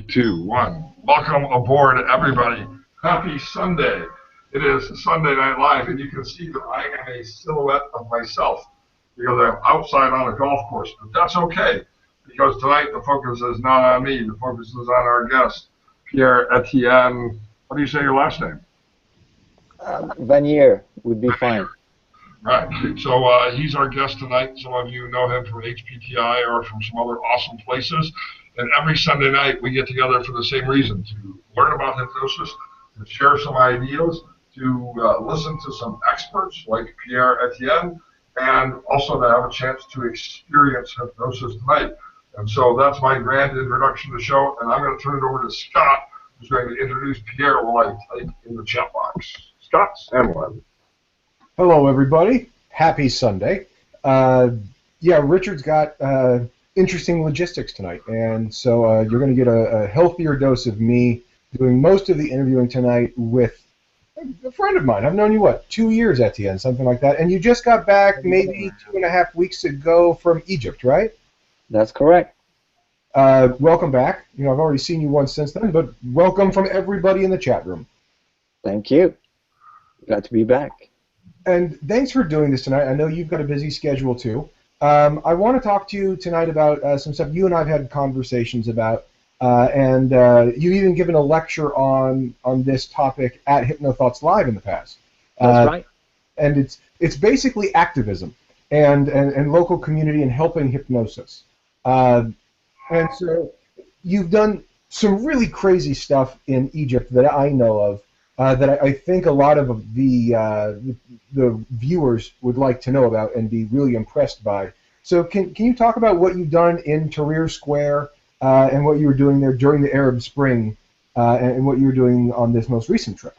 Two, one. Welcome aboard, everybody. Happy Sunday. It is Sunday Night Live, and you can see that I am a silhouette of myself because I'm outside on a golf course. But that's okay, because tonight the focus is not on me. The focus is on our guest, Pierre Etienne. What do you say your last name? Vanier would be fine. Right. So he's our guest tonight. Some of you know him from HPTI or from some other awesome places. And every Sunday night we get together for the same reason, to learn about hypnosis, to share some ideas, to listen to some experts like Pierre Etienne, and also to have a chance to experience hypnosis tonight. And so that's my grand introduction to the show. And I'm going to turn it over to Scott, who's going to introduce Pierre while I type in the chat box. Scott Samlin. Hello, everybody. Happy Sunday. Yeah, Richard's got interesting logistics tonight, and so you're going to get a healthier dose of me doing most of the interviewing tonight with a friend of mine. I've known you, what, 2 years, Etienne, something like that, and you just got back maybe 2.5 weeks ago from Egypt, right? That's correct. Welcome back. You know, I've already seen you once since then, but welcome from everybody in the chat room. Thank you. Glad to be back. And thanks for doing this tonight. I know you've got a busy schedule too. I want to talk to you tonight about some stuff you and I have had conversations about, and you've even given a lecture on this topic at HypnoThoughts Live in the past. That's right. And it's basically activism and local community and helping hypnosis. And so you've done some really crazy stuff in Egypt that I know of. That I think a lot of the viewers would like to know about and be really impressed by. So can you talk about what you've done in Tahrir Square and what you were doing there during the Arab Spring and what you were doing on this most recent trip?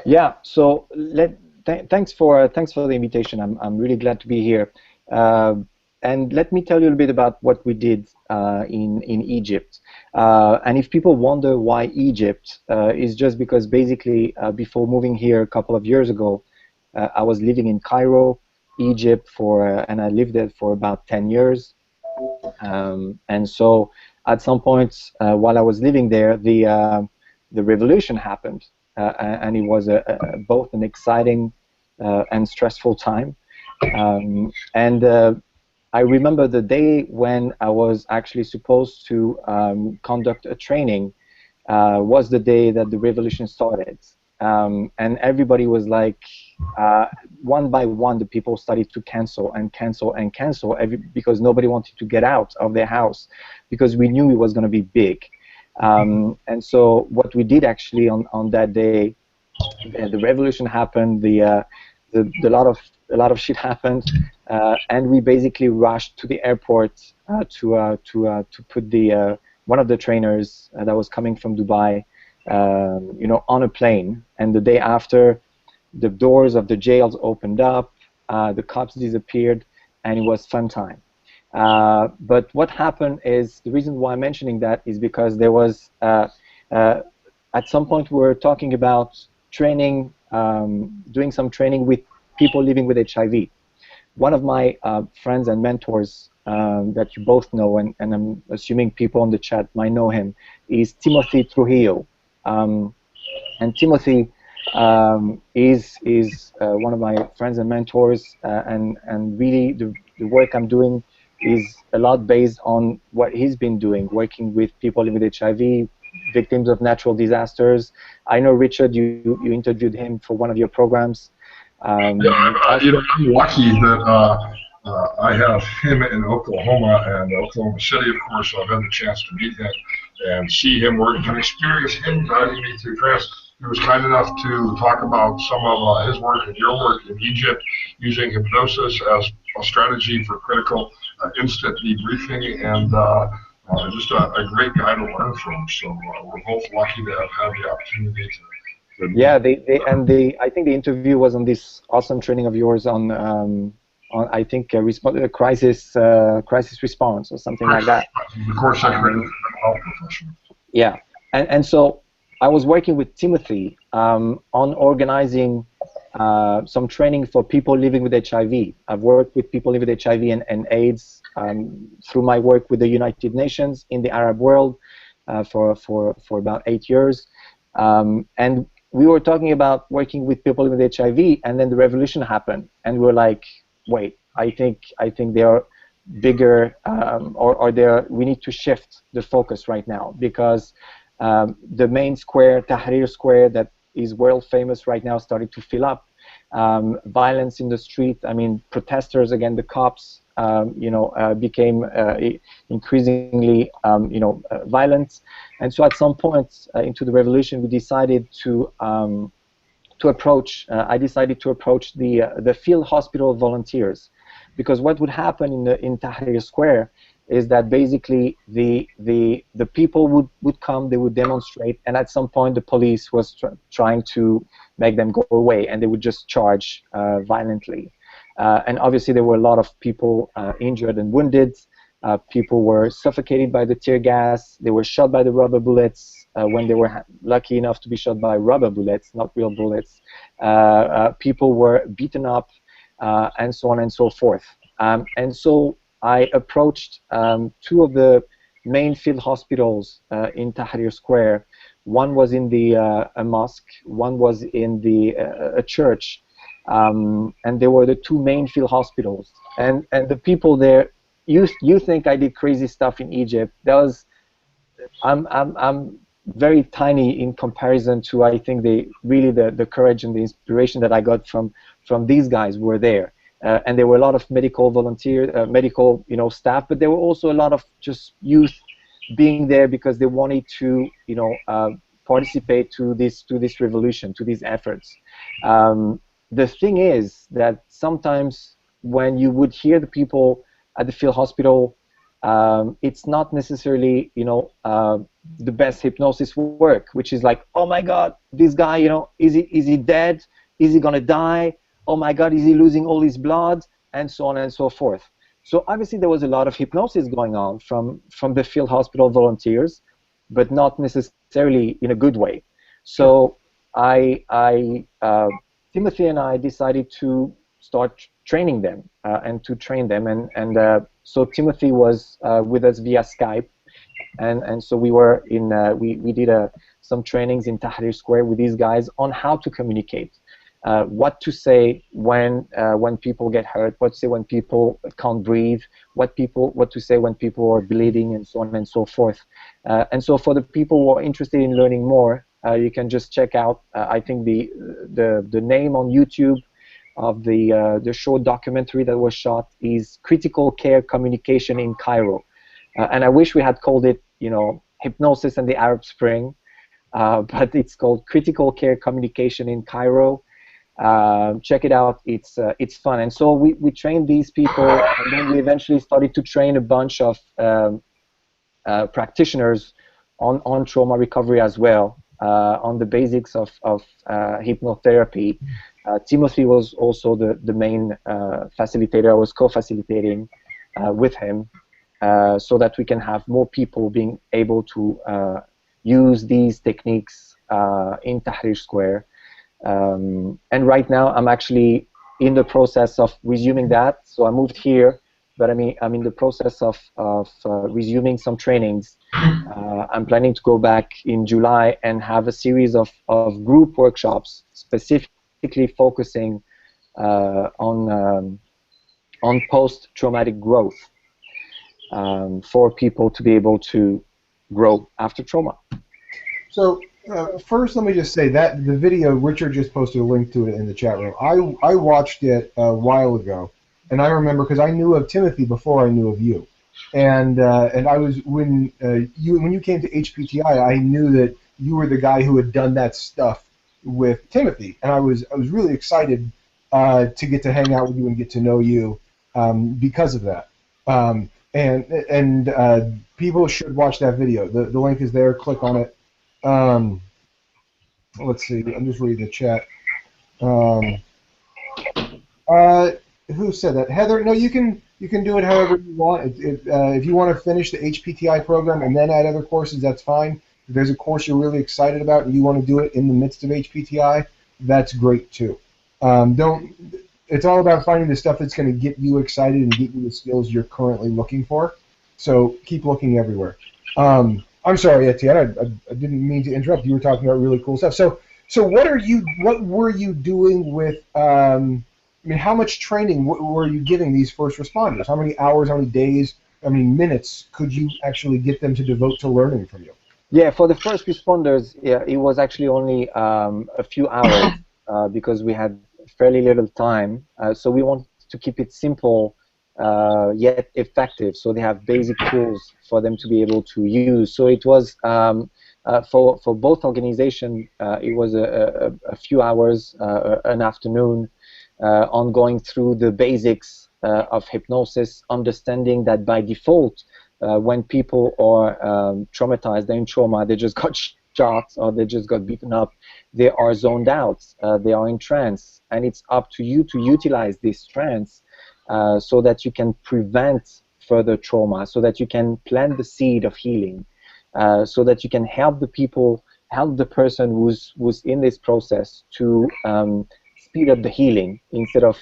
Yeah. So thanks for the invitation. I'm really glad to be here. And let me tell you a little bit about what we did in Egypt. And if people wonder why Egypt, is just because basically before moving here a couple of years ago, I was living in Cairo, Egypt, and I lived there for about 10 years. And so at some point while I was living there, the revolution happened, and it was both an exciting and stressful time. I remember the day when I was actually supposed to conduct a training was the day that the revolution started. And everybody was like, one by one, the people started to cancel and cancel and cancel because nobody wanted to get out of their house because we knew it was going to be big. And so what we did actually on that day, the revolution happened, a lot of shit happened, and we basically rushed to the airport to put one of the trainers that was coming from Dubai, on a plane. And the day after, the doors of the jails opened up, the cops disappeared, and it was fun time. But what happened is, the reason why I'm mentioning that is because there was at some point we were talking about training, doing some training with people living with HIV. One of my friends and mentors that you both know, and I'm assuming people on the chat might know him, is Timothy Trujillo. And Timothy is one of my friends and mentors, and really the work I'm doing is a lot based on what he's been doing, working with people living with HIV, victims of natural disasters. I know, Richard, you interviewed him for one of your programs. I'm lucky that I have him in Oklahoma and Oklahoma City, of course. So I've had the chance to meet him and see him work and experience him guiding me through trance. He was kind enough to talk about some of his work and your work in Egypt, using hypnosis as a strategy for critical instant debriefing, and just a great guy to learn from. So we're both lucky to have had the opportunity to. Yeah, I think the interview was on this awesome training of yours on I think crisis response or something like that. The course secretary health professional. Yeah, and so I was working with Timothy on organizing some training for people living with HIV. I've worked with people living with HIV and AIDS through my work with the United Nations in the Arab world. for about 8 years, and we were talking about working with people with HIV, and then the revolution happened, and we were like, wait, I think they are bigger, or we need to shift the focus right now, because the main square, Tahrir Square, that is world famous right now, started to fill up. Violence in the street. I mean, protesters against the cops, became increasingly, violent. And so, at some point into the revolution, we decided to approach. I decided to approach the field hospital volunteers, because what would happen in Tahrir Square is that basically the people would come, they would demonstrate, and at some point the police was trying to make them go away, and they would just charge violently. And obviously there were a lot of people injured and wounded. People were suffocated by the tear gas. They were shot by the rubber bullets when they were lucky enough to be shot by rubber bullets, not real bullets. People were beaten up, and so on and so forth. And so I approached two of the main field hospitals in Tahrir Square. One was in a mosque, one was in a church, and they were the two main field hospitals. And the people there, you think I did crazy stuff in Egypt? I'm very tiny in comparison to, I think, the courage and the inspiration that I got from these guys who were there. And there were a lot of medical volunteers, medical staff, but there were also a lot of just youth being there because they wanted to participate to this revolution, to these efforts. The thing is that sometimes when you would hear the people at the field hospital, it's not necessarily the best hypnosis work, which is like, oh my God, this guy, is he dead? Is he gonna die? Oh my God, is he losing all his blood? And so on and so forth. So obviously there was a lot of hypnosis going on from the field hospital volunteers, but not necessarily in a good way. So Timothy and I decided to start training them and to train them. And so Timothy was with us via Skype, and so we were we did some trainings in Tahrir Square with these guys on how to communicate. What to say when people get hurt, what to say when people can't breathe, what to say when people are bleeding, and so on and so forth. And so for the people who are interested in learning more, you can just check out, I think the name on YouTube of the short documentary that was shot is Critical Care Communication in Cairo. And I wish we had called it, Hypnosis and the Arab Spring, but it's called Critical Care Communication in Cairo. Check it out. It's fun. And so we trained these people, and then we eventually started to train a bunch of practitioners on trauma recovery as well, on the basics of hypnotherapy. Timothy was also the main facilitator. I was co-facilitating with him, so that we can have more people being able to use these techniques in Tahrir Square. And right now I'm actually in the process of resuming that. So I moved here, but I'm in the process of resuming some trainings. I'm planning to go back in July and have a series of group workshops specifically focusing on post-traumatic growth, for people to be able to grow after trauma. So first, let me just say that the video, Richard just posted a link to it in the chat room. I watched it a while ago, and I remember because I knew of Timothy before I knew of you, and I was when you came to HPTI, I knew that you were the guy who had done that stuff with Timothy, and I was really excited to get to hang out with you and get to know you because of that. And people should watch that video. The link is there. Click on it. Let's see. I'm just reading the chat. Who said that? Heather? No, you can do it however you want. If you want to finish the HPTI program and then add other courses, that's fine. If there's a course you're really excited about and you want to do it in the midst of HPTI, that's great too. It's all about finding the stuff that's going to get you excited and get you the skills you're currently looking for. So keep looking everywhere. I'm sorry, Etienne. I didn't mean to interrupt. You were talking about really cool stuff. So what were you doing with? I mean, how much training were you giving these first responders? How many hours? How many days? How many minutes could you actually get them to devote to learning from you? Yeah, for the first responders, yeah, it was actually only a few hours because we had fairly little time. So we wanted to keep it simple yet effective. So they have basic tools for them to be able to use. So it was for both organizations, it was a few hours, an afternoon, on going through the basics of hypnosis, understanding that by default, when people are traumatized, they're in trauma, they just got shot or they just got beaten up, they are zoned out, they are in trance, and it's up to you to utilize this trance so that you can prevent further trauma, so that you can plant the seed of healing, so that you can help the people, help the person who's in this process to speed up the healing instead of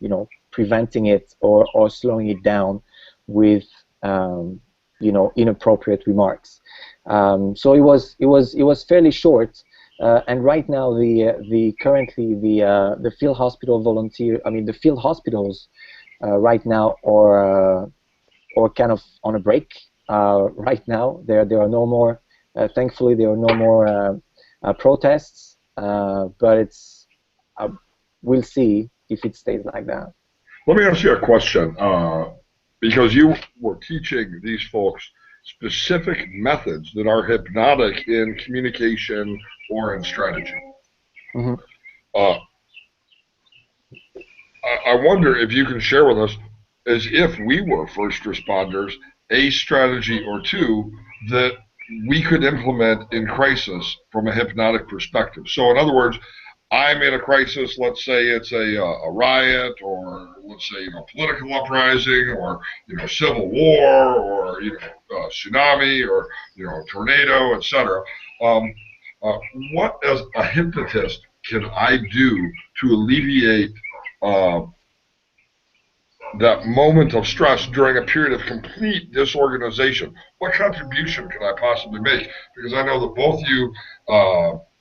you know, preventing it or slowing it down with you know, inappropriate remarks. So it was fairly short, and right now currently the field hospital the field hospitals right now are kind of on a break. Right now there are no more. Thankfully, there are no more protests, but it's we'll see if it stays like that. Let me ask you a question, because you were teaching these folks specific methods that are hypnotic in communication or in strategy. Mm-hmm. I wonder if you can share with us, as if we were first responders, a strategy or two that we could implement in crisis from a hypnotic perspective. So in other words, I'm in a crisis, let's say it's a riot, or let's say, you know, political uprising, or, you know, civil war, or, you know, tsunami, or, you know, tornado, etc. What as a hypnotist can I do to alleviate that moment of stress during a period of complete disorganization? What contribution can I possibly make? Because I know that both you,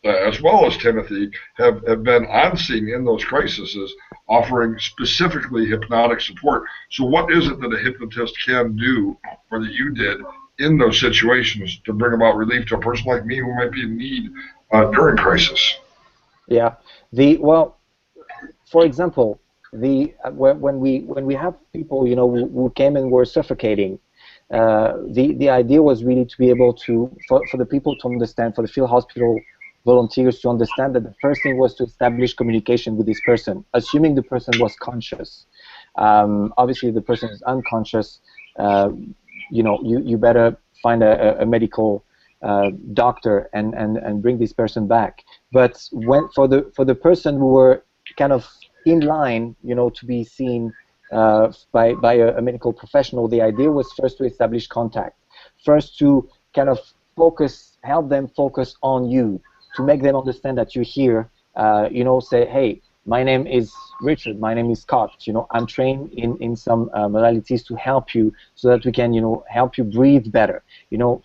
as well as Timothy, have been on scene in those crises, offering specifically hypnotic support. So what is it that a hypnotist can do, or that you did in those situations, to bring about relief to a person like me who might be in need during crisis? Yeah. Well, for example, when we have people, you know, who came and were suffocating, the idea was really to be able to, for the people to understand, for the field hospital volunteers to understand, that the first thing was to establish communication with this person, assuming the person was conscious. Obviously, if the person is unconscious, you know, you better find a medical doctor and bring this person back. But for the person who were kind of in line, you know, to be seen by a medical professional, the idea was first to establish contact, first to kind of help them focus on you, to make them understand that you're here. You know, say, hey, my name is Richard, my name is Scott, you know, I'm trained in some modalities to help you, so that we can, you know, help you breathe better, you know,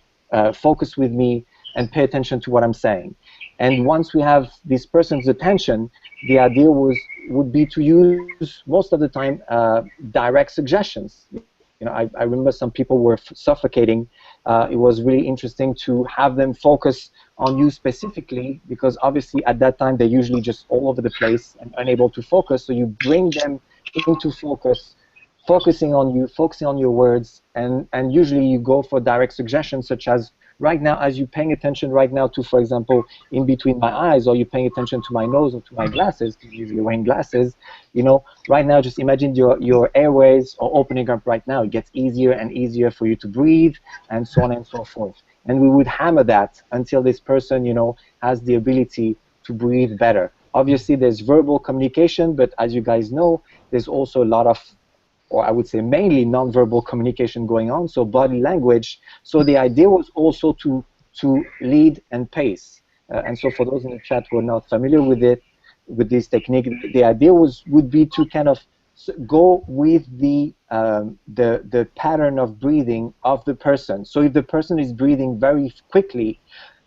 focus with me and pay attention to what I'm saying. And once we have this person's attention, the idea would be to use, most of the time, direct suggestions. You know, I remember some people were suffocating. It was really interesting to have them focus on you specifically, because obviously at that time they're usually just all over the place and unable to focus. So you bring them into focus, focusing on you, focusing on your words, and usually you go for direct suggestions, such as, right now, as you're paying attention right now to, for example, in between my eyes, or you're paying attention to my nose or to my glasses, because you're usually wearing glasses, you know, right now just imagine your airways are opening up right now. It gets easier and easier for you to breathe, and so on and so forth. And we would hammer that until this person, you know, has the ability to breathe better. Obviously, there's verbal communication, but as you guys know, there's also a lot of, or I would say mainly, nonverbal communication going on, so body language. So the idea was also to lead and pace. And so for those in the chat who are not familiar with it, with this technique, the idea would be to kind of go with the pattern of breathing of the person. So if the person is breathing very quickly,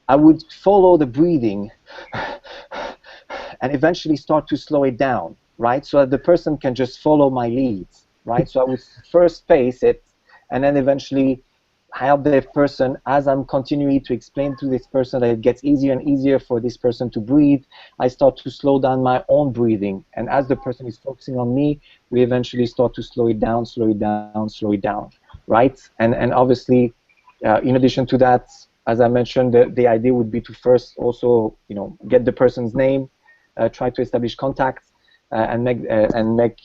I would follow the breathing and eventually start to slow it down, right? So that the person can just follow my leads, right? So I would first pace it, and then eventually help the person as I'm continuing to explain to this person that it gets easier and easier for this person to breathe. I start to slow down my own breathing, and as the person is focusing on me, we eventually start to slow it down, slow it down, slow it down, right? And obviously, in addition to that, as I mentioned, the idea would be to first also, get the person's name, try to establish contact, and make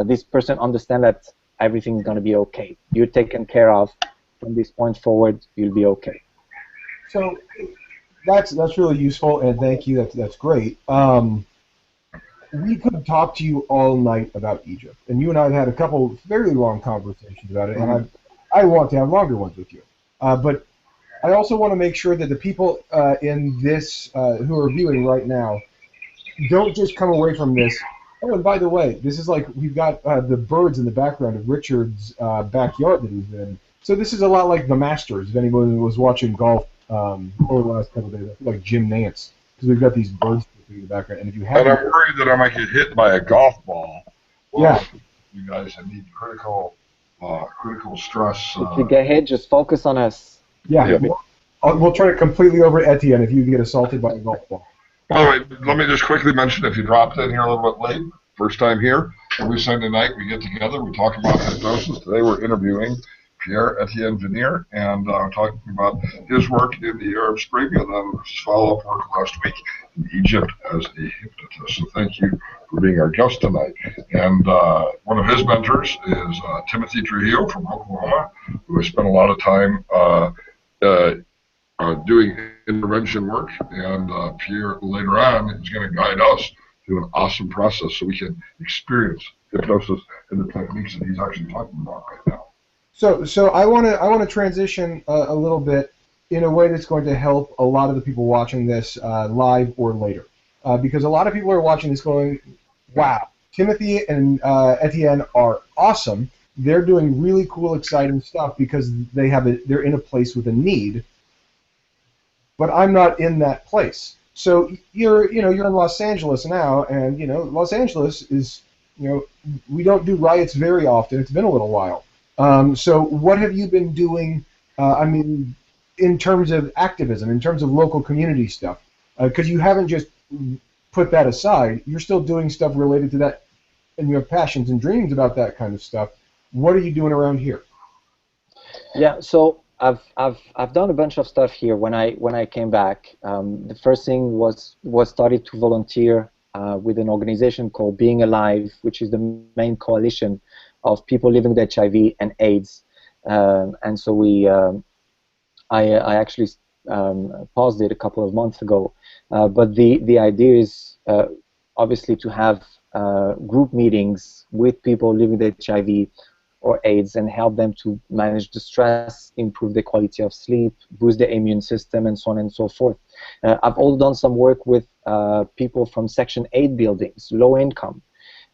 this person understand that everything's going to be okay. You're taken care of. From this point forward, you'll be okay. So that's really useful, and thank you. That's great. We could talk to you all night about Egypt, and you and I have had a couple very long conversations about it, and I want to have longer ones with you. But I also want to make sure that the people in this who are viewing right now don't just come away from this. Oh, and by the way, this is like we've got the birds in the background of Richard's backyard that he's in. So this is a lot like the Masters. If anyone was watching golf over the last couple of days, I feel like Jim Nance, because we've got these birds in the background. And if you have, and I'm worried that I might get hit by a golf ball. Well, yeah. You guys need critical stress. If you get hit, just focus on us. Yeah. We'll try to completely over Etienne if you get assaulted by a golf ball. By the way, let me just quickly mention, if you dropped in here a little bit late, first time here, every Sunday night we get together, we talk about hypnosis. Today we're interviewing Pierre-Etienne Vernier, and talking about his work in the Arab Spring and then his follow-up work last week in Egypt as a hypnotist. So thank you for being our guest tonight. And one of his mentors is Timothy Trujillo from Oklahoma, who has spent a lot of time doing intervention work, and Pierre later on is going to guide us through an awesome process so we can experience hypnosis and the techniques that he's actually talking about right now. So I want to transition a little bit in a way that's going to help a lot of the people watching this live or later, because a lot of people are watching this going, wow, Timothy and Etienne are awesome. They're doing really cool, exciting stuff because they're in a place with a need. But I'm not in that place. So you're in Los Angeles now, and Los Angeles is we don't do riots very often. It's been a little while. So what have you been doing? In terms of activism, in terms of local community stuff, because you haven't just put that aside. You're still doing stuff related to that, and you have passions and dreams about that kind of stuff. What are you doing around here? Yeah, so I've done a bunch of stuff here. When I came back, the first thing was started to volunteer with an organization called Being Alive, which is the main coalition of people living with HIV and AIDS. And so I actually paused it a couple of months ago. But the idea is obviously to have group meetings with people living with HIV or AIDS and help them to manage the stress, improve the quality of sleep, boost the immune system, and so on and so forth. I've also done some work with people from Section 8 buildings, low income.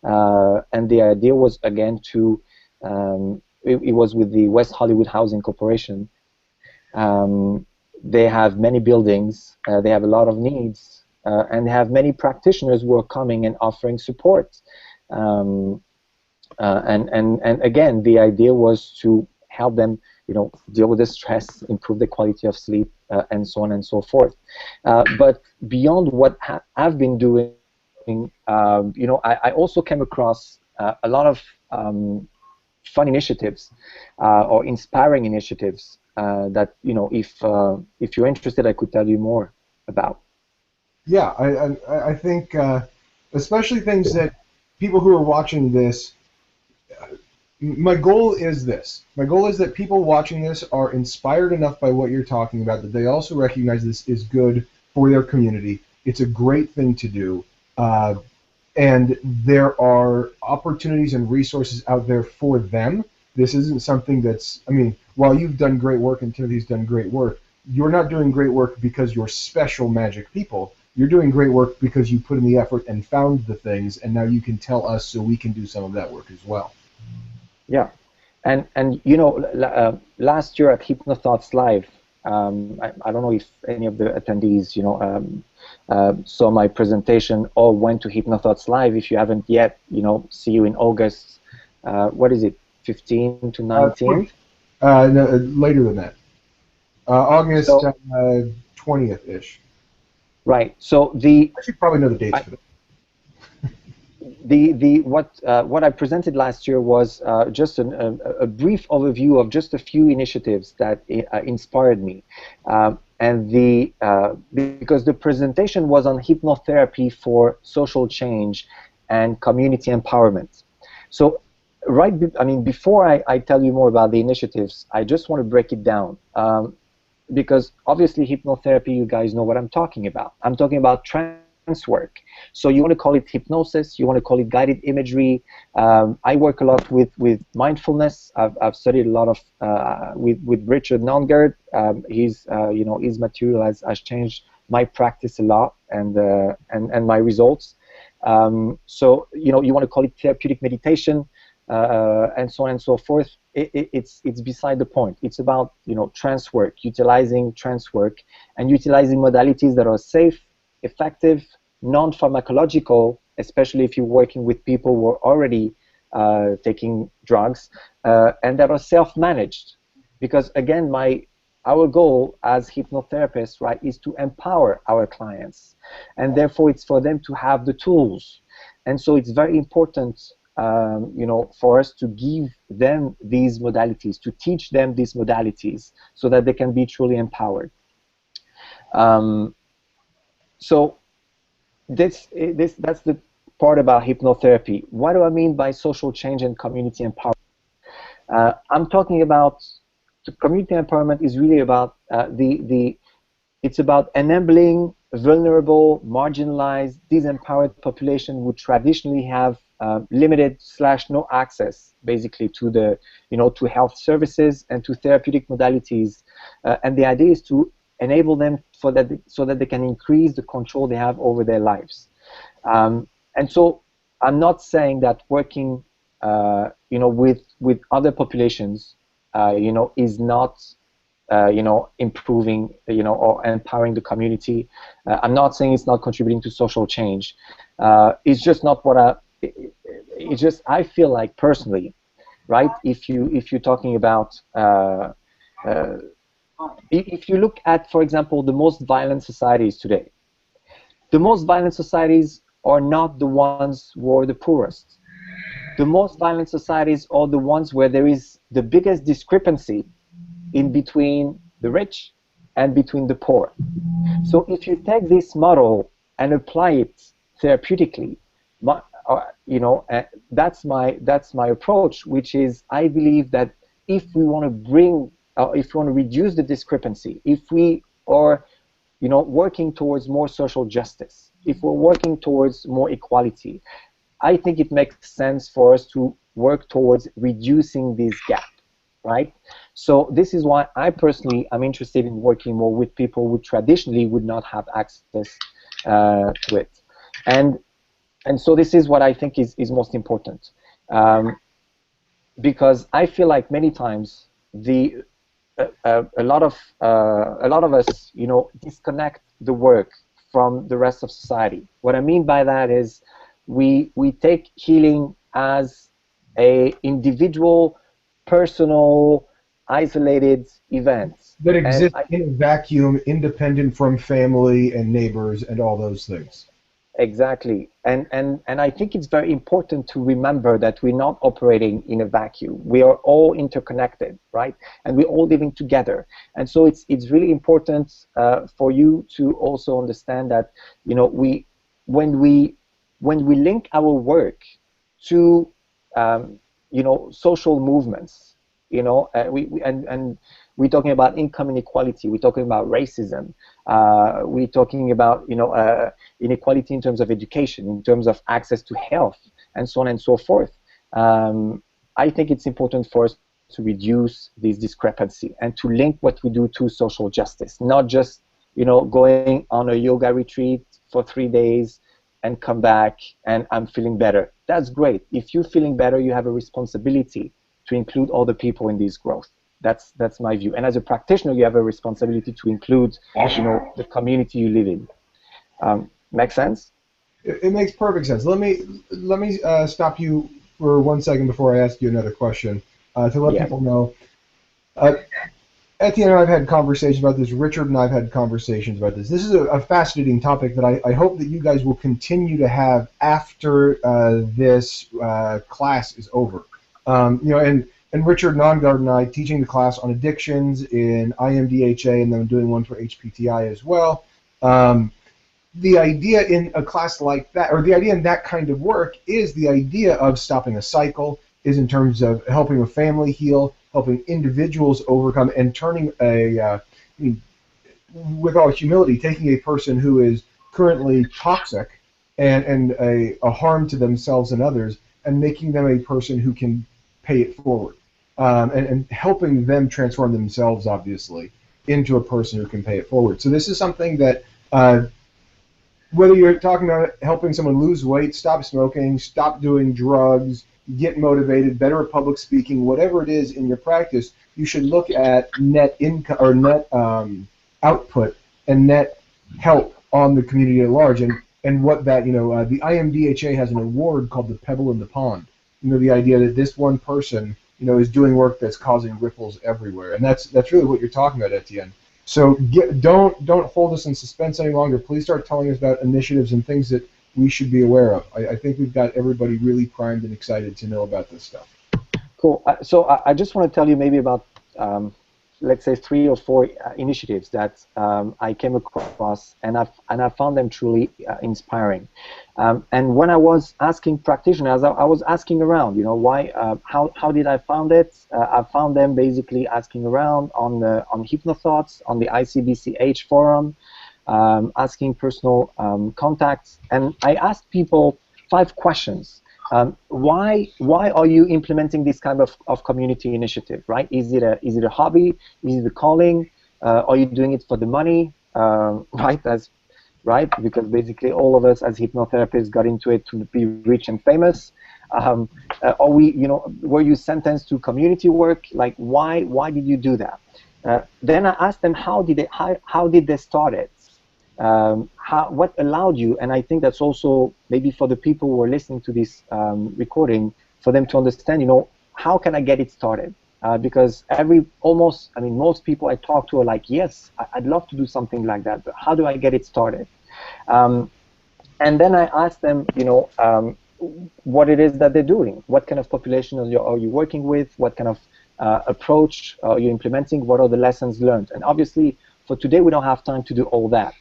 And the idea was, again, to, it was with the West Hollywood Housing Corporation. They have many buildings, they have a lot of needs, and they have many practitioners who are coming and offering support. And again, the idea was to help them, deal with the stress, improve the quality of sleep, and so on and so forth. But beyond what I've been doing, I also came across a lot of fun initiatives or inspiring initiatives that, if you're interested, I could tell you more about. Yeah, I think especially things that people who are watching this. My goal is this. My goal is that people watching this are inspired enough by what you're talking about that they also recognize this is good for their community. It's a great thing to do. And there are opportunities and resources out there for them. This isn't something that's, while you've done great work and Timothy's done great work, you're not doing great work because you're special magic people. You're doing great work because you put in the effort and found the things, and now you can tell us so we can do some of that work as well. Yeah, and you know, last year at HypnoThoughts Live, I don't know if any of the attendees, you know, saw my presentation or went to HypnoThoughts Live. If you haven't yet, you know, see you in August. What is it, 15 to 19? No, later than that. August So, 20th-ish. right. So the I should probably know the dates for that. what I presented last year was just a brief overview of just a few initiatives that inspired me, and because the presentation was on hypnotherapy for social change and community empowerment. So, I mean, before I tell you more about the initiatives, I just want to break it down. Because obviously hypnotherapy, you guys know what I'm talking about. I'm talking about trance work. So you want to call it hypnosis, you want to call it guided imagery. I work a lot with mindfulness. I've studied a lot of with Richard Nongard. His you know, his material has changed my practice a lot and my results. So you know, you want to call it therapeutic meditation, and so on and so forth. It's beside the point. It's about, you know, trance work, utilizing trance work, and utilizing modalities that are safe, effective, non-pharmacological, especially if you're working with people who are already taking drugs, and that are self-managed. Because again, our goal as hypnotherapists, right, is to empower our clients, and therefore it's for them to have the tools. And so it's very important, you know, for us to give them these modalities, to teach them these modalities, so that they can be truly empowered. So that's the part about hypnotherapy. What do I mean by social change and community empowerment? I'm talking about community empowerment is really about it's about enabling vulnerable, marginalized, disempowered population who traditionally have limited / no access, basically, to the, you know, to health services and to therapeutic modalities. And the idea is to enable them so that they can increase the control they have over their lives. And so I'm not saying that working, you know, with other populations, you know, is not, you know, improving, you know, or empowering the community. I'm not saying it's not contributing to social change. It's just not what it's just, I feel like personally, right? If you're talking about if you look at, for example, the most violent societies today, the most violent societies are not the ones who are the poorest. The most violent societies are the ones where there is the biggest discrepancy in between the rich and between the poor. So if you take this model and apply it therapeutically, you know, that's my approach, which is, I believe that if we want to bring, if we want to reduce the discrepancy, if we are, you know, working towards more social justice, if we're working towards more equality, I think it makes sense for us to work towards reducing this gap, right? So this is why I personally am interested in working more with people who traditionally would not have access to it. And so this is what I think is most important, because I feel like many times a lot of us, you know, disconnect the work from the rest of society. What I mean by that is we take healing as a individual, personal, isolated event That exists in a vacuum, independent from family and neighbors and all those things. Exactly, and I think it's very important to remember that we're not operating in a vacuum. We are all interconnected, right? And we're all living together. And so it's really important for you to also understand that, you know, when we link our work to you know, social movements, you know, and we're talking about income inequality, we're talking about racism, we're talking about, you know, inequality in terms of education, in terms of access to health, and so on and so forth. I think it's important for us to reduce this discrepancy and to link what we do to social justice, not just, you know, going on a yoga retreat for 3 days and come back and I'm feeling better. That's great. If you're feeling better, you have a responsibility to include other people in this growth. That's my view. And as a practitioner, you have a responsibility to include, the community you live in. Make sense? It makes perfect sense. Let me stop you for 1 second before I ask you another question to let people know. Etienne and I have had conversations about this. Richard and I have had conversations about this. This is a fascinating topic that I hope that you guys will continue to have after this class is over. And Richard Nongard and I teaching the class on addictions in IMDHA, and then doing one for HPTI as well. The idea in a class like that, or the idea in that kind of work, is the idea of stopping a cycle, is in terms of helping a family heal, helping individuals overcome, and turning with all humility, taking a person who is currently toxic and a harm to themselves and others, and making them a person who can pay it forward, and helping them transform themselves, obviously, into a person who can pay it forward. So this is something that, whether you're talking about helping someone lose weight, stop smoking, stop doing drugs, get motivated, better at public speaking, whatever it is in your practice, you should look at net income or net output and net help on the community at large, and what that, the IMDHA has an award called the Pebble in the Pond. The idea that this one person, is doing work that's causing ripples everywhere, and that's really what you're talking about, Etienne. So don't hold us in suspense any longer. Please start telling us about initiatives and things that we should be aware of. I think we've got everybody really primed and excited to know about this stuff. Cool. So I just want to tell you maybe about, let's say, 3 or 4 initiatives that I came across, and I found them truly inspiring. And when I was asking practitioners, I was asking around, why, how did I found it? I found them basically asking around on HypnoThoughts, on the ICBCH forum, asking personal contacts, and I asked people 5 questions. Why are you implementing this kind of community initiative, right? Is it a hobby? Is it a calling? Are you doing it for the money? Right? Because basically all of us as hypnotherapists got into it to be rich and famous. Were you sentenced to community work? Like, why did you do that? Then I asked them how did they start it? What allowed you, and I think that's also maybe for the people who are listening to this recording, for them to understand, how can I get it started? Because most people I talk to are like, yes, I'd love to do something like that, but how do I get it started? And then I asked them, what it is that they're doing. What kind of population are you working with? What kind of approach are you implementing? What are the lessons learned? And obviously, for today, we don't have time to do all that.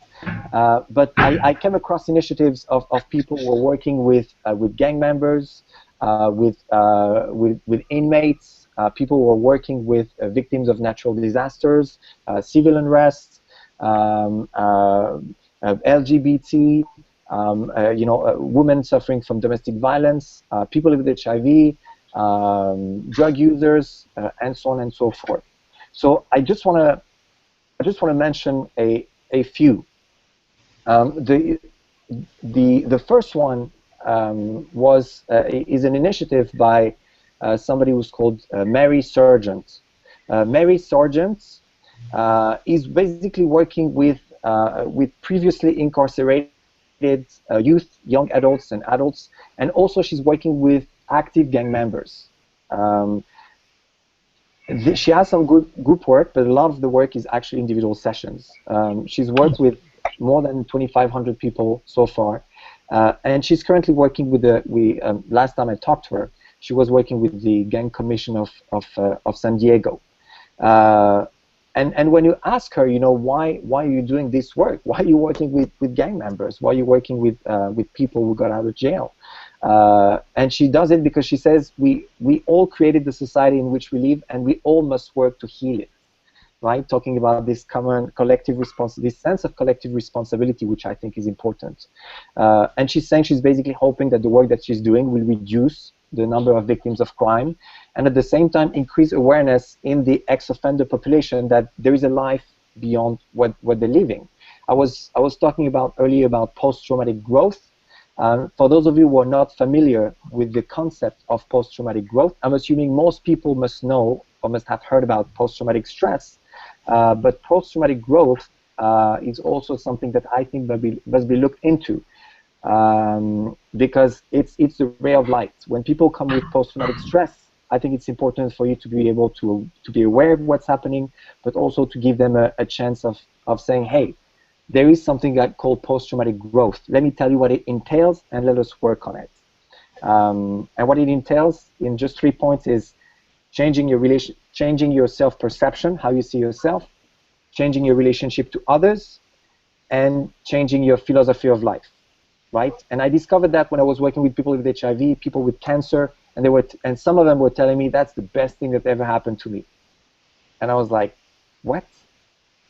But I came across initiatives of people who are working with gang members, with inmates, people who are working with victims of natural disasters, civil unrest, LGBT, women suffering from domestic violence, people with HIV, drug users, and so on and so forth. So I just want to mention a few. The first one is an initiative by somebody who's called Mary Sargent. Mary Sargent is basically working with previously incarcerated youth, young adults, and adults, and also she's working with active gang members. She has some group work, but a lot of the work is actually individual sessions. She's worked with more than 2,500 people so far, and she's currently working with last time I talked to her, she was working with the Gang Commission of San Diego. And when you ask her, why are you doing this work? Why are you working with gang members? Why are you working with people who got out of jail? And she does it because she says we all created the society in which we live, and we all must work to heal it. Right? Talking about this common collective this sense of collective responsibility, which I think is important. And she's saying she's basically hoping that the work that she's doing will reduce the number of victims of crime, and at the same time increase awareness in the ex-offender population that there is a life beyond what they're living. I was talking about earlier about post-traumatic growth. For those of you who are not familiar with the concept of post-traumatic growth, I'm assuming most people must know or must have heard about post-traumatic stress. But post-traumatic growth is also something that I think must be looked into, because it's the ray of light. When people come with post-traumatic stress, I think it's important for you to be able to be aware of what's happening, but also to give them a chance of saying, hey, there is something called post-traumatic growth. Let me tell you what it entails, and let us work on it. And what it entails, in just 3 points, is changing your self-perception, how you see yourself, changing your relationship to others, and changing your philosophy of life, right? And I discovered that when I was working with people with HIV, people with cancer, and some of them were telling me that's the best thing that ever happened to me. And I was like, what?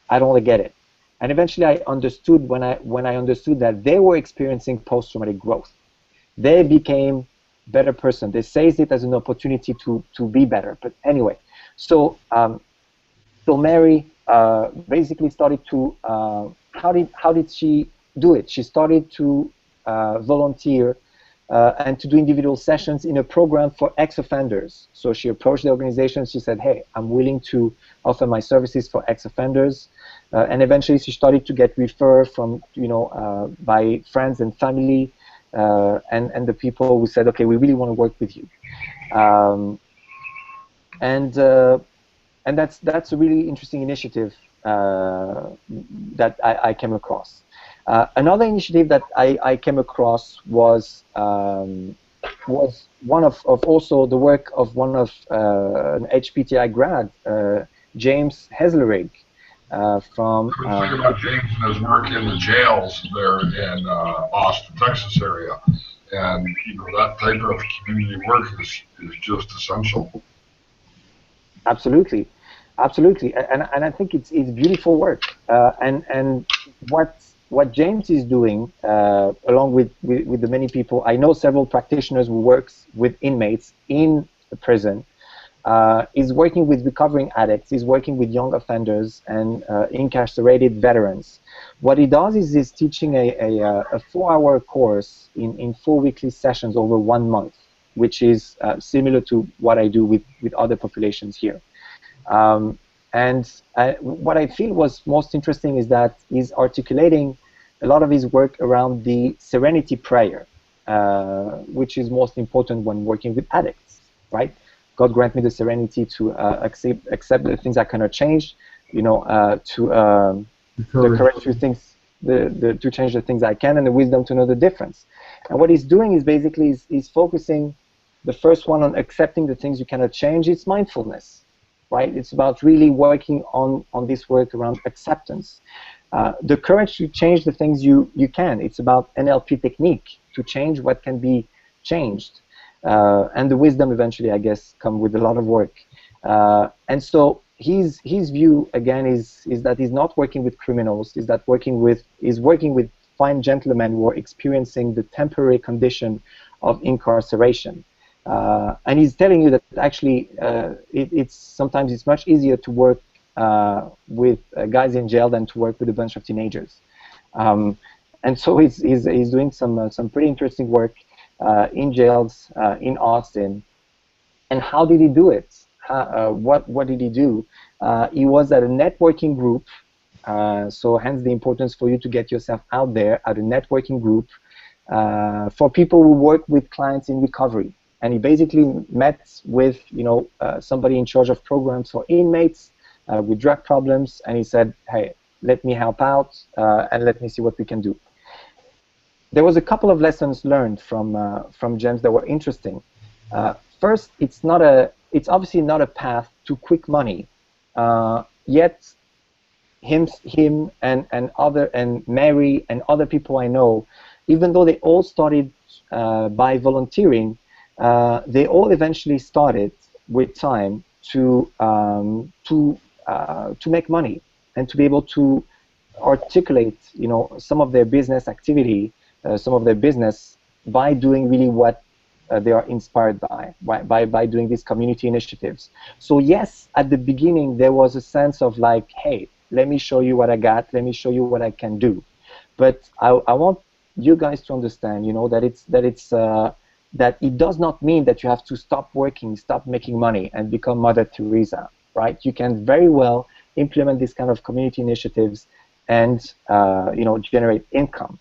I don't really get it. And eventually I understood when I understood that they were experiencing post-traumatic growth. They became better person. They seized it as an opportunity to be better. But anyway, so Mary basically started to how did she do it? She started to volunteer and to do individual sessions in a program for ex-offenders. So she approached the organization. She said, hey, I'm willing to offer my services for ex-offenders. And eventually she started to get referred from, by friends and family and the people who said, okay, we really want to work with you. And that's a really interesting initiative that I came across. Another initiative that I came across was one of also the work of one of an HPTI grad, James Heslerig, from. I was thinking about James and his work in the jails there in Austin, Texas area, and that type of community work is just essential. Absolutely, absolutely, and I think it's beautiful work, and what James is doing, along with the many people, I know several practitioners who works with inmates in the prison, is working with recovering addicts, is working with young offenders and incarcerated veterans. What he does is he's teaching a 4-hour course in 4 weekly sessions over 1 month, which is similar to what I do with other populations here. And what I feel was most interesting is that he's articulating a lot of his work around the serenity prayer, which is most important when working with addicts, right? God grant me the serenity to accept the things I cannot change, the courage to things, to change the things I can, and the wisdom to know the difference. And what he's doing is basically he's focusing the first one on accepting the things you cannot change. It's mindfulness. Right? It's about really working on this work around acceptance. The courage to change the things you can. It's about NLP technique to change what can be changed. And the wisdom eventually, I guess, come with a lot of work. And so his view, again, is that he's not working with criminals, he's working with fine gentlemen who are experiencing the temporary condition of incarceration. And he's telling you that actually sometimes it's much easier to work with guys in jail than to work with a bunch of teenagers. And so he's doing some pretty interesting work in jails in Austin. And how did he do it? What did he do? He was at a networking group, so hence the importance for you to get yourself out there at a networking group for people who work with clients in recovery. And he basically met with somebody in charge of programs for inmates with drug problems, and he said, hey, let me help out and let me see what we can do. There was a couple of lessons learned from James that were interesting. First, it's obviously not a path to quick money, yet him and Mary and other people I know, even though they all started by volunteering, they all eventually started with time to make money and to be able to articulate, some of their business activity, some of their business by doing really what they are inspired by doing these community initiatives. So yes, at the beginning there was a sense of like, hey, let me show you what I got, let me show you what I can do. But I want you guys to understand, that it does not mean that you have to stop working, stop making money, and become Mother Teresa, right? You can very well implement this kind of community initiatives and generate income.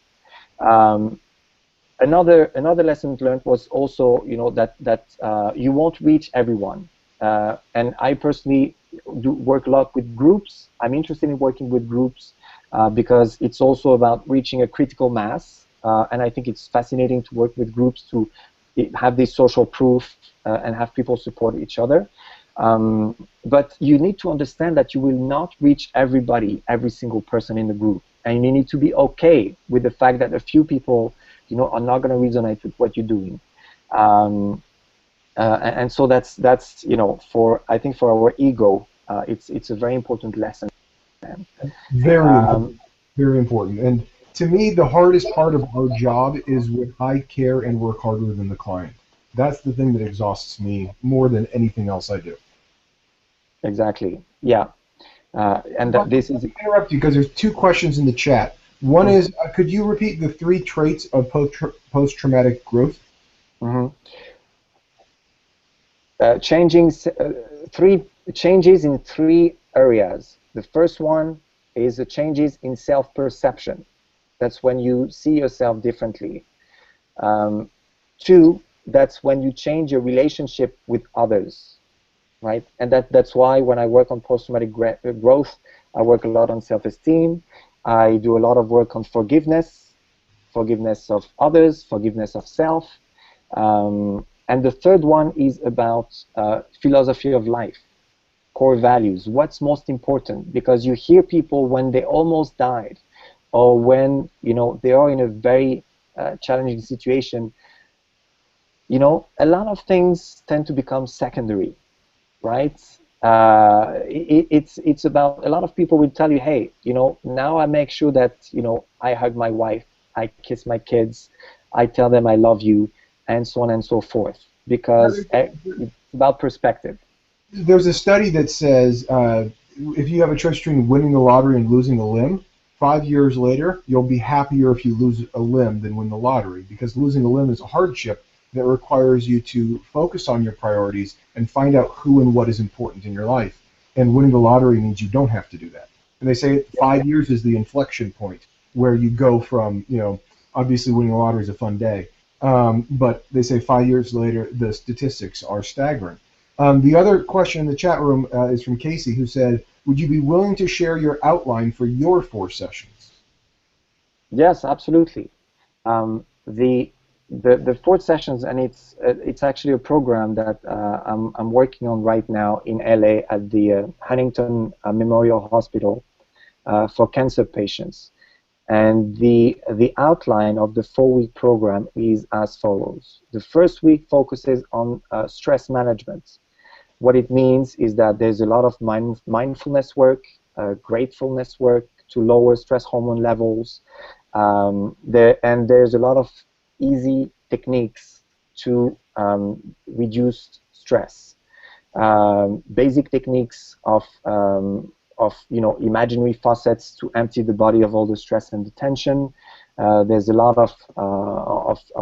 Um, another lesson learned was also that you won't reach everyone, and I personally do work a lot with groups. I'm interested in working with groups because it's also about reaching a critical mass, and I think it's fascinating to work with groups to have this social proof and have people support each other. But you need to understand that you will not reach everybody, every single person in the group, and you need to be okay with the fact that a few people, are not going to resonate with what you're doing. And so that's I think for our ego, it's a very important lesson. Very important. Um, Very important. And to me, the hardest part of our job is when I care and work harder than the client. That's the thing that exhausts me more than anything else I do. exactly. Yeah. And But this is let me interrupt you because there's two questions in the chat. One is, could you repeat the 3 traits of post-traumatic growth? mhm. Changing 3 changes in 3 areas. The first one is the changes in self-perception. That's when you see yourself differently. 2, that's when you change your relationship with others, right? And that's why when I work on post-traumatic growth, I work a lot on self-esteem. I do a lot of work on forgiveness of others, forgiveness of self. And the third one is about philosophy of life, core values. What's most important? Because you hear people when they almost died, or when they are in a very challenging situation. A lot of things tend to become secondary, right? It's about, a lot of people will tell you, hey, now I make sure that I hug my wife, I kiss my kids, I tell them I love you, and so on and so forth, because it's about perspective. There's a study that says if you have a choice between winning the lottery and losing a limb, 5 years later, you'll be happier if you lose a limb than win the lottery, because losing a limb is a hardship that requires you to focus on your priorities and find out who and what is important in your life. And winning the lottery means you don't have to do that. And they say 5 years is the inflection point where you go from, obviously winning the lottery is a fun day, but they say 5 years later, the statistics are staggering. The other question in the chat room is from Casey, who said, would you be willing to share your outline for your 4 sessions? Yes, absolutely. The 4 sessions, and it's actually a program that I'm working on right now in LA at the Huntington Memorial Hospital for cancer patients. And the outline of the 4-week program is as follows. The first week focuses on stress management. What it means is that there's a lot of mindfulness work, gratefulness work to lower stress hormone levels. And there's a lot of easy techniques to reduce stress. Basic techniques of imaginary faucets to empty the body of all the stress and the tension. There's a lot of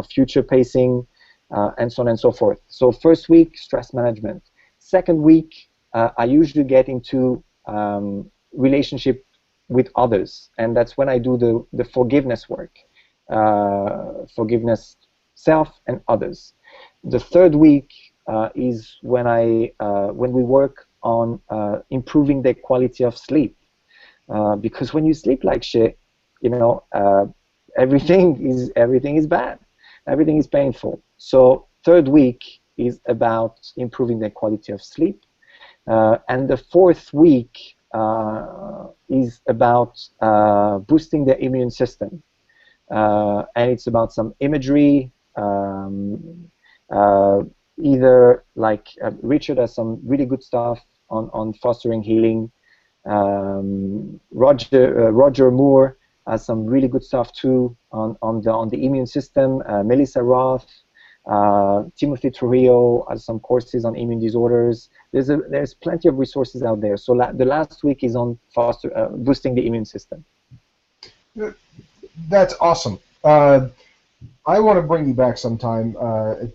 future pacing, and so on and so forth. So first week, stress management. Second week, I usually get into relationship with others, and that's when I do the forgiveness work, forgiveness self and others. The third week is when we work on improving the quality of sleep, because when you sleep like shit, everything is bad, everything is painful. So third week is about improving the quality of sleep, and the fourth week is about boosting the immune system, and it's about some imagery. Either like Richard has some really good stuff on fostering healing. Roger Moore has some really good stuff too on the immune system. Melissa Roth, Timothy Trujillo has some courses on immune disorders. There's plenty of resources out there. So the last week is on boosting the immune system. That's awesome. I want to bring you back sometime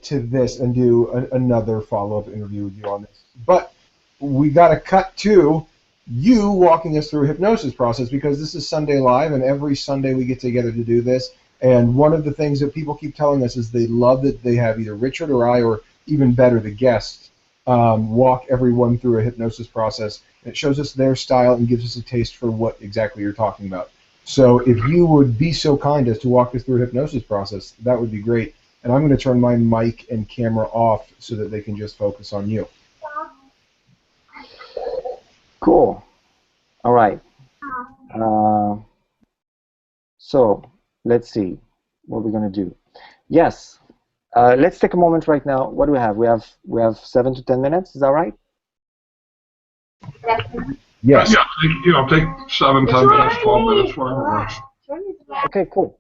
to this and do another follow-up interview with you on this. But we got to cut to you walking us through a hypnosis process, because this is Sunday Live, and every Sunday we get together to do this. And one of the things that people keep telling us is they love that they have either Richard or I, or even better, the guests, walk everyone through a hypnosis process. It shows us their style and gives us a taste for what exactly you're talking about. So if you would be so kind as to walk us through a hypnosis process, that would be great. And I'm going to turn my mic and camera off so that they can just focus on you. Cool. All right. So let's see what we're going to do. Yes. Let's take a moment right now. What do we have? We have 7 to 10 minutes. Is that right? Yes. Yeah, take 7, 10 minutes, 12 minutes, whatever works. Okay, cool.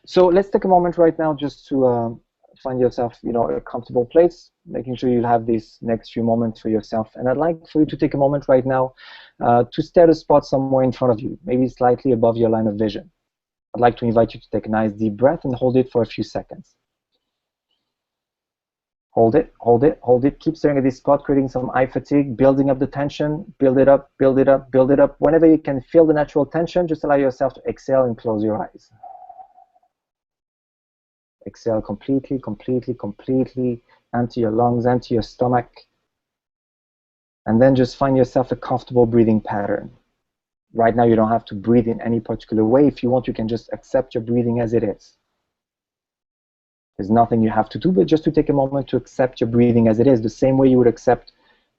So let's take a moment right now just to find yourself, a comfortable place, making sure you have these next few moments for yourself. And I'd like for you to take a moment right now to stare at a spot somewhere in front of you, maybe slightly above your line of vision. I'd like to invite you to take a nice deep breath and hold it for a few seconds. Hold it, hold it, hold it. Keep staring at this spot, creating some eye fatigue, building up the tension. Build it up, build it up, build it up. Whenever you can feel the natural tension, just allow yourself to exhale and close your eyes. Exhale completely, completely, completely. Empty your lungs, empty your stomach. And then just find yourself a comfortable breathing pattern. Right now, you don't have to breathe in any particular way. If you want, you can just accept your breathing as it is. There's nothing you have to do, but just to take a moment to accept your breathing as it is, the same way you would accept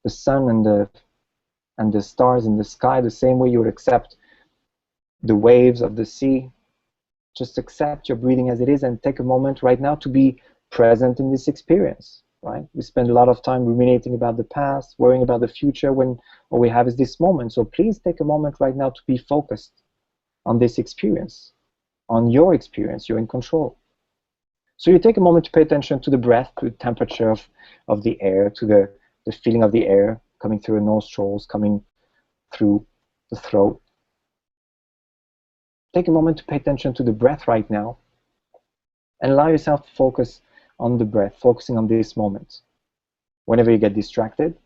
the sun and the stars in the sky, the same way you would accept the waves of the sea. Just accept your breathing as it is and take a moment right now to be present in this experience, right? We spend a lot of time ruminating about the past, worrying about the future, when all we have is this moment. So please take a moment right now to be focused on this experience, on your experience. You're in control. So you take a moment to pay attention to the breath, to the temperature of the air, to the feeling of the air coming through the nostrils, coming through the throat. Take a moment to pay attention to the breath right now and allow yourself to focus on the breath, focusing on this moment. Whenever you get distracted,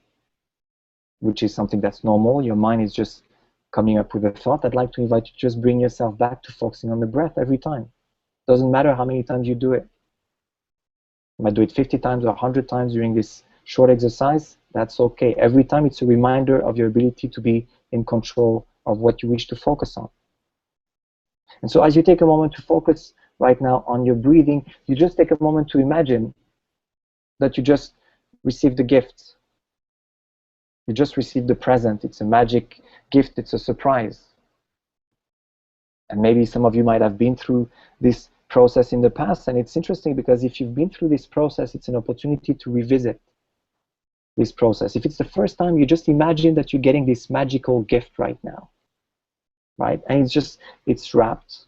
which is something that's normal, your mind is just coming up with a thought, I'd like to invite you to just bring yourself back to focusing on the breath every time. Doesn't matter how many times you do it. You might do it 50 times or 100 times during this short exercise. That's okay. Every time it's a reminder of your ability to be in control of what you wish to focus on. And so as you take a moment to focus right now on your breathing, you just take a moment to imagine that you just received a gift. You just received the present. It's a magic gift. It's a surprise. And maybe some of you might have been through this process in the past, and it's interesting because if you've been through this process, it's an opportunity to revisit this process. If it's the first time, you just imagine that you're getting this magical gift right now, right? And it's wrapped,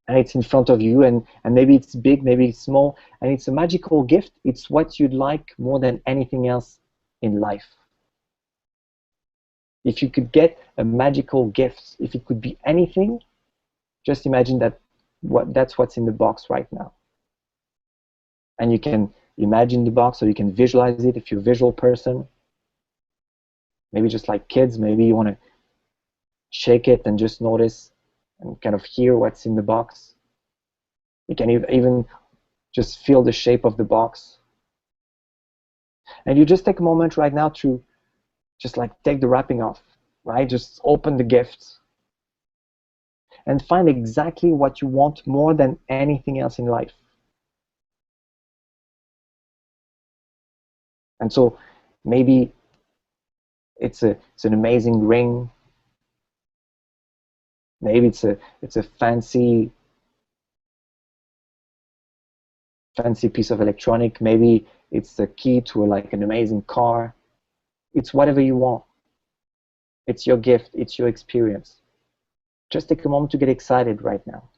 and it's in front of you, and maybe it's big, maybe it's small, and it's a magical gift. It's what you'd like more than anything else in life. If you could get a magical gift, if it could be anything, just imagine that's what's in the box right now. And you can imagine the box, or you can visualize it if you're a visual person. Maybe just like kids, maybe you want to shake it and just notice and kind of hear what's in the box. You can even just feel the shape of the box. And you just take a moment right now to just like take the wrapping off, right? Just open the gift and find exactly what you want more than anything else in life. And so maybe it's an amazing ring. Maybe it's a fancy piece of electronic. Maybe it's the key to like an amazing car. It's whatever you want. It's your gift. It's your experience. Just take a moment to get excited right now.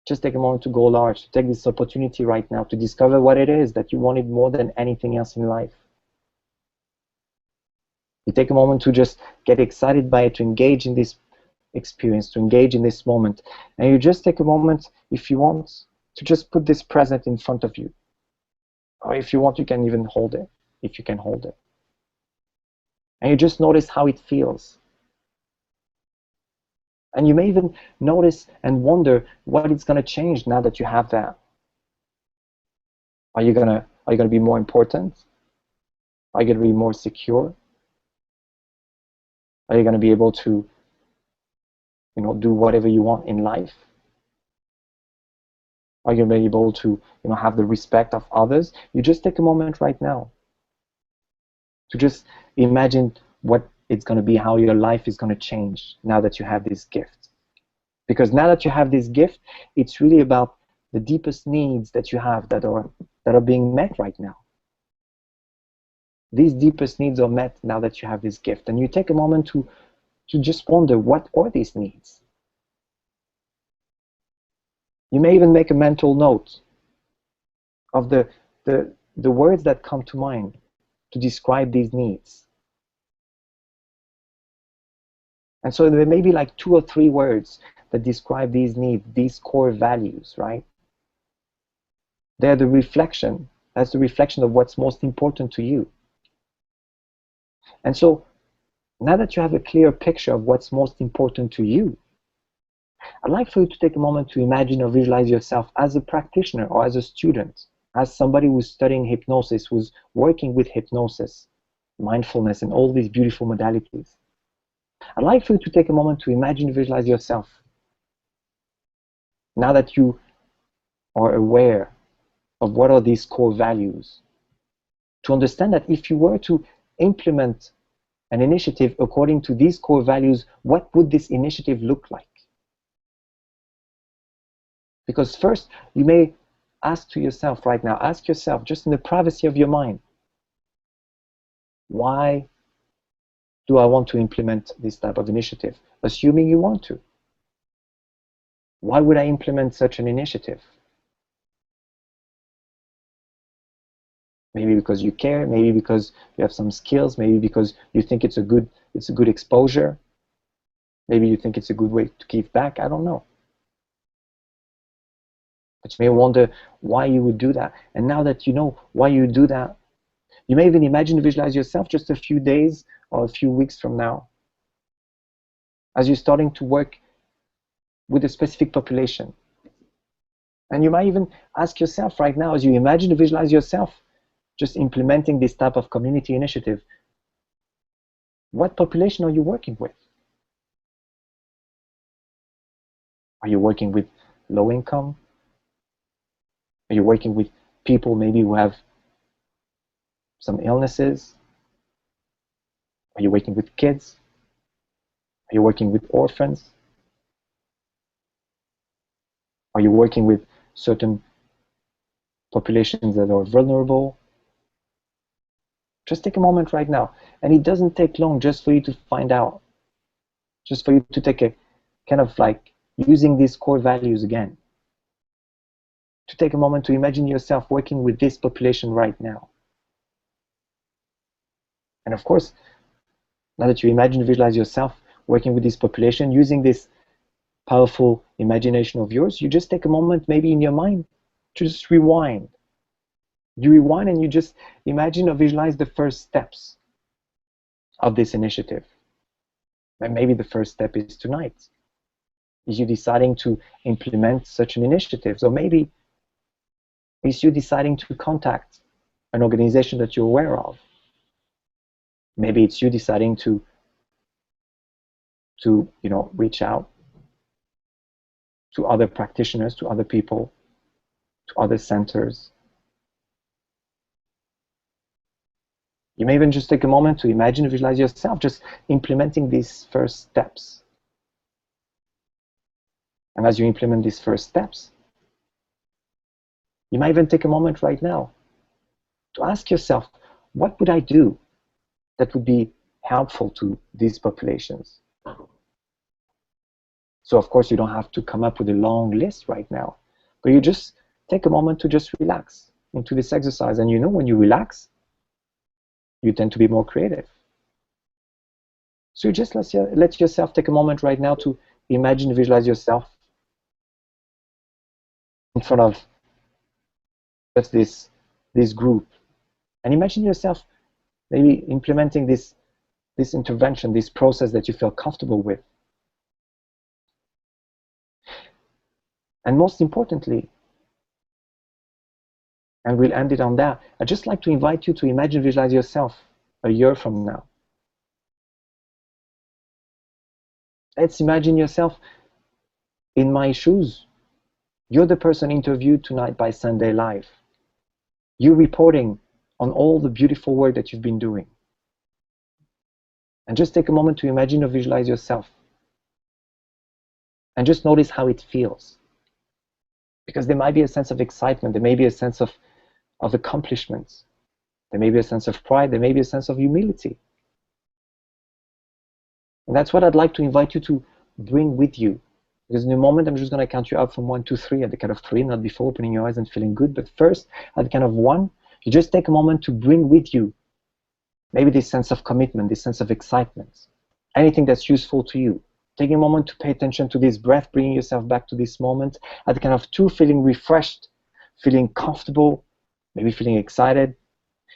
Just take a moment to go large, to take this opportunity right now to discover what it is that you wanted more than anything else in life. You take a moment to just get excited by it, to engage in this experience, to engage in this moment. And you just take a moment, if you want, to just put this present in front of you. Or if you want, you can even hold it, if you can hold it. And you just notice how it feels. And you may even notice and wonder what it's going to change now that you have that. Are you going to be more important? Are you going to be more secure? Are you going to be able to, do whatever you want in life? Are you going to be able to, have the respect of others? You just take a moment right now to just imagine what it's going to be, how your life is going to change now that you have this gift. Because now that you have this gift, it's really about the deepest needs that you have that are being met right now. These deepest needs are met now that you have this gift. And you take a moment to just wonder, what are these needs? You may even make a mental note of the words that come to mind to describe these needs. And so there may be like 2 or 3 words that describe these needs, these core values, right? They're the reflection. That's the reflection of what's most important to you. And so now that you have a clear picture of what's most important to you, I'd like for you to take a moment to imagine or visualize yourself as a practitioner or as a student, as somebody who's studying hypnosis, who's working with hypnosis, mindfulness, and all these beautiful modalities. I'd like for you to take a moment to imagine and visualize yourself. Now that you are aware of what are these core values, to understand that if you were to implement an initiative according to these core values, what would this initiative look like? Because first, you may ask to yourself right now, ask yourself just in the privacy of your mind, why do I want to implement this type of initiative? Assuming you want to. Why would I implement such an initiative? Maybe because you care, maybe because you have some skills, maybe because you think it's a good exposure, maybe you think it's a good way to give back, I don't know. But you may wonder why you would do that. And now that you know why you do that, you may even imagine and visualize yourself just a few days or a few weeks from now as you're starting to work with a specific population. And you might even ask yourself right now, as you imagine and visualize yourself just implementing this type of community initiative, what population are you working with? Are you working with low income? Are you working with people maybe who have some illnesses? Are you working with kids? Are you working with orphans? Are you working with certain populations that are vulnerable? Just take a moment right now. And it doesn't take long just for you to find out. Just for you to take a kind of like using these core values again. To take a moment to imagine yourself working with this population right now. And of course, now that you imagine and visualize yourself working with this population, using this powerful imagination of yours, you just take a moment maybe in your mind to just rewind. You rewind and you just imagine or visualize the first steps of this initiative. And maybe the first step is tonight. Is you deciding to implement such an initiative? Or maybe it's you deciding to contact an organization that you're aware of. Maybe it's you deciding to reach out to other practitioners, to other people, to other centers. You may even just take a moment to imagine and visualize yourself just implementing these first steps. And as you implement these first steps, you might even take a moment right now to ask yourself, what would I do that would be helpful to these populations? So of course you don't have to come up with a long list right now, but you just take a moment to just relax into this exercise. And you know, when you relax, you tend to be more creative. So you just let yourself take a moment right now to imagine, visualize yourself in front of just this group, and imagine yourself maybe implementing this intervention, this process that you feel comfortable with. And most importantly, and we'll end it on that, I'd just like to invite you to imagine, visualize yourself a year from now. Let's imagine yourself in my shoes. You're the person interviewed tonight by Sunday Live. You reporting on all the beautiful work that you've been doing. And just take a moment to imagine or visualize yourself. And just notice how it feels. Because there might be a sense of excitement, there may be a sense of accomplishments, there may be a sense of pride, there may be a sense of humility. And that's what I'd like to invite you to bring with you. Because in a moment, I'm just going to count you up from 1 to 3 at the count of 3, not before opening your eyes and feeling good. But first, at the count of 1, you just take a moment to bring with you maybe this sense of commitment, this sense of excitement, anything that's useful to you. Taking a moment to pay attention to this breath, bringing yourself back to this moment. At the count of 2, feeling refreshed, feeling comfortable, maybe feeling excited.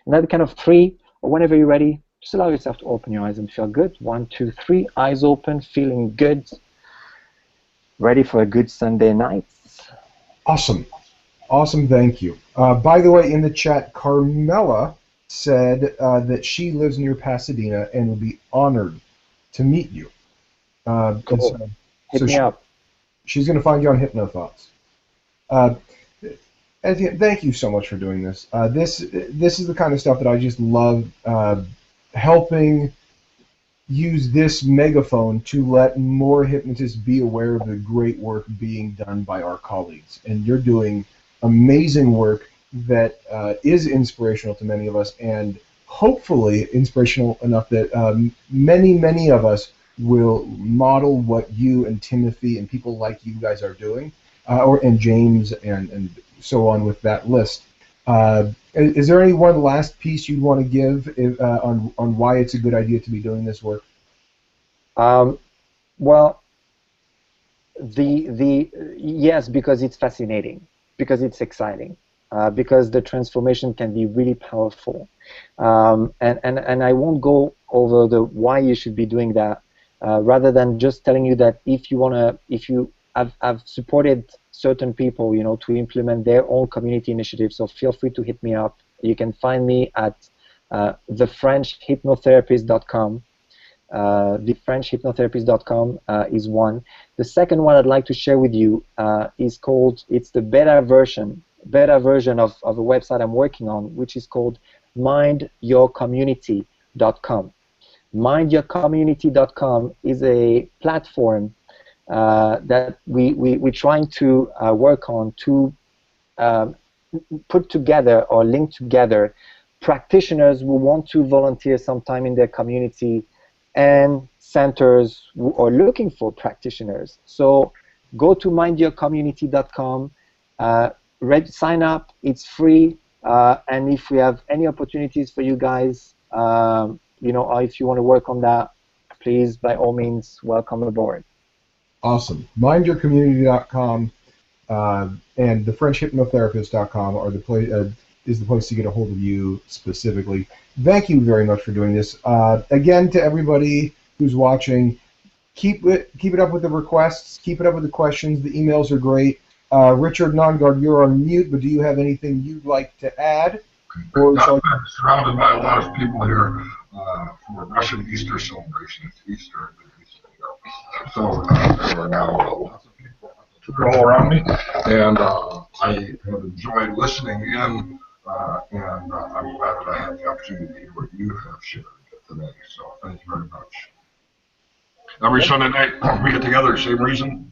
And at the count of 3, or whenever you're ready, just allow yourself to open your eyes and feel good. 1, 2, 3, eyes open, feeling good. Ready for a good Sunday night. Awesome. Awesome, thank you. By the way, in the chat, Carmela said that she lives near Pasadena and would be honored to meet you. Cool. Hit me up. She's going to find you on HypnoThoughts. Thank you so much for doing this. This is the kind of stuff that I just love, helping use this megaphone to let more hypnotists be aware of the great work being done by our colleagues. And you're doing amazing work that is inspirational to many of us, and hopefully inspirational enough that many of us will model what you and Timothy and people like you guys are doing, and James and so on with that list. Is there any one last piece you'd want to give on why it's a good idea to be doing this work? Well, yes, because it's fascinating, because it's exciting, because the transformation can be really powerful, and I won't go over the why you should be doing that, rather than just telling you that if you have supported certain people, you know, to implement their own community initiatives, so feel free to hit me up. You can find me at thefrenchhypnotherapist.com. Thefrenchhypnotherapist.com is one. The second one I'd like to share with you is called, it's the beta version of a website I'm working on, which is called mindyourcommunity.com. Mindyourcommunity.com is a platform that we're trying to work on to put together or link together practitioners who want to volunteer sometime in their community and centers who are looking for practitioners. So go to mindyourcommunity.com, sign up, it's free, and if we have any opportunities for you guys, you know, if you want to work on that, please, by all means, welcome aboard. Awesome. Mindyourcommunity.com and thefrenchhypnotherapist.com are the place is the place to get a hold of you specifically. Thank you very much for doing this. Again, to everybody who's watching, keep it up with the requests, keep it up with the questions. The emails are great. Richard Nongard, you're on mute, but do you have anything you'd like to add? I'm surrounded by a lot of people here for a Russian Easter celebration. It's Easter. So there are now lots of people all around me, and I have enjoyed listening in, and I'm glad that I had the opportunity to hear what you have shared today. So thank you very much. Every Sunday night we get together, same reason.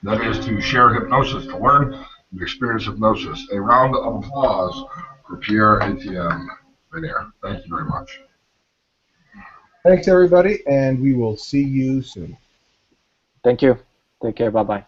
That is to share hypnosis, to learn and experience hypnosis. A round of applause for Pierre-Etienne Vanier. Thank you very much. Thanks, everybody, and we will see you soon. Thank you. Take care. Bye-bye.